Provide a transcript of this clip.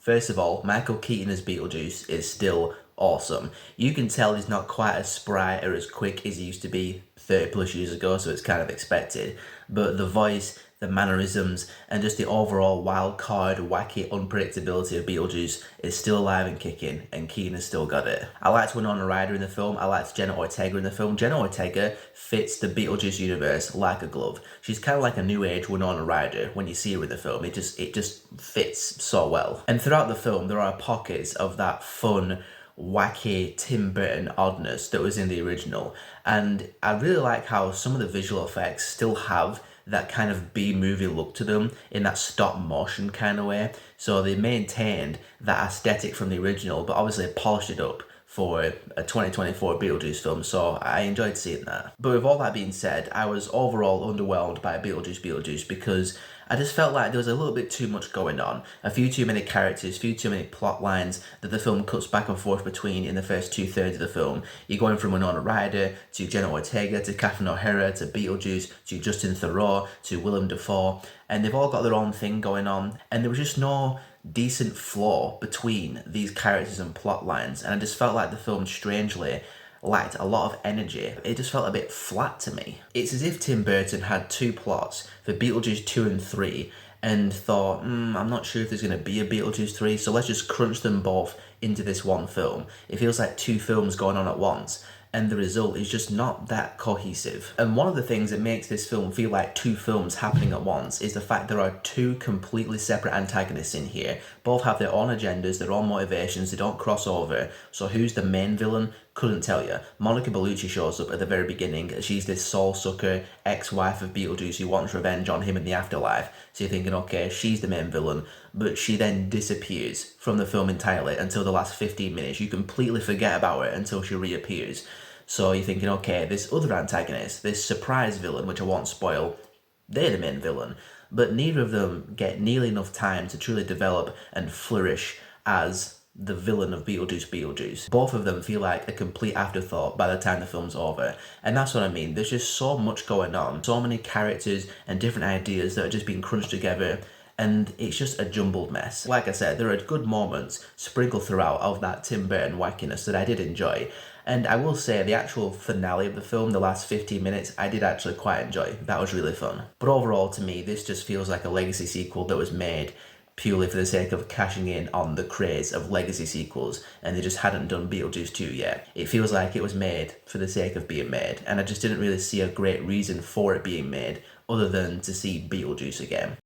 First of all, Michael Keaton as Beetlejuice is still awesome. You can tell he's not quite as spry or as quick as he used to be 30 plus years ago, so it's kind of expected. But the voice, the mannerisms, and just the overall wild card, wacky unpredictability of Beetlejuice is still alive and kicking, and Keaton has still got it. I liked Winona Ryder in the film. I liked Jenna Ortega in the film. Jenna Ortega fits the Beetlejuice universe like a glove. She's kind of like a new age Winona Ryder when you see her in the film. It just fits so well. And throughout the film, there are pockets of that fun, wacky Tim Burton oddness that was in the original. And I really like how some of the visual effects still have that kind of B-movie look to them in that stop motion kind of way. So they maintained that aesthetic from the original, but obviously polished it up for a 2024 Beetlejuice film, so I enjoyed seeing that. But with all that being said, I was overall underwhelmed by Beetlejuice because I just felt like there was a little bit too much going on. A few too many characters, a few too many plot lines that the film cuts back and forth between in the first 2/3 of the film. You're going from Winona Ryder to Jenna Ortega to Catherine O'Hara to Beetlejuice to Justin Theroux to Willem Dafoe, and they've all got their own thing going on, and there was just no decent flow between these characters and plot lines, and I just felt like the film strangely lacked a lot of energy. It just felt a bit flat to me. It's as if Tim Burton had two plots for Beetlejuice 2 and 3 and thought, I'm not sure if there's going to be a Beetlejuice 3, so let's just crunch them both into this one film. It feels like two films going on at once, and the result is just not that cohesive. And one of the things that makes this film feel like two films happening at once is the fact there are two completely separate antagonists in here. Both have their own agendas, their own motivations, they don't cross over. So who's the main villain? Couldn't tell you. Monica Bellucci shows up at the very beginning. She's this soul-sucker ex-wife of Beetlejuice who wants revenge on him in the afterlife. So you're thinking, okay, she's the main villain, but she then disappears from the film entirely until the last 15 minutes. You completely forget about her until she reappears. So you're thinking, okay, this other antagonist, this surprise villain, which I won't spoil, they're the main villain. But neither of them get nearly enough time to truly develop and flourish as the villain of Beetlejuice. Both of them feel like a complete afterthought by the time the film's over. And that's what I mean. There's just so much going on. So many characters and different ideas that are just being crunched together. And it's just a jumbled mess. Like I said, there are good moments sprinkled throughout of that Tim Burton wackiness that I did enjoy. And I will say the actual finale of the film, the last 15 minutes, I did actually quite enjoy. That was really fun. But overall, to me, this just feels like a legacy sequel that was made purely for the sake of cashing in on the craze of legacy sequels, and they just hadn't done Beetlejuice 2 yet. It feels like it was made for the sake of being made, and I just didn't really see a great reason for it being made other than to see Beetlejuice again.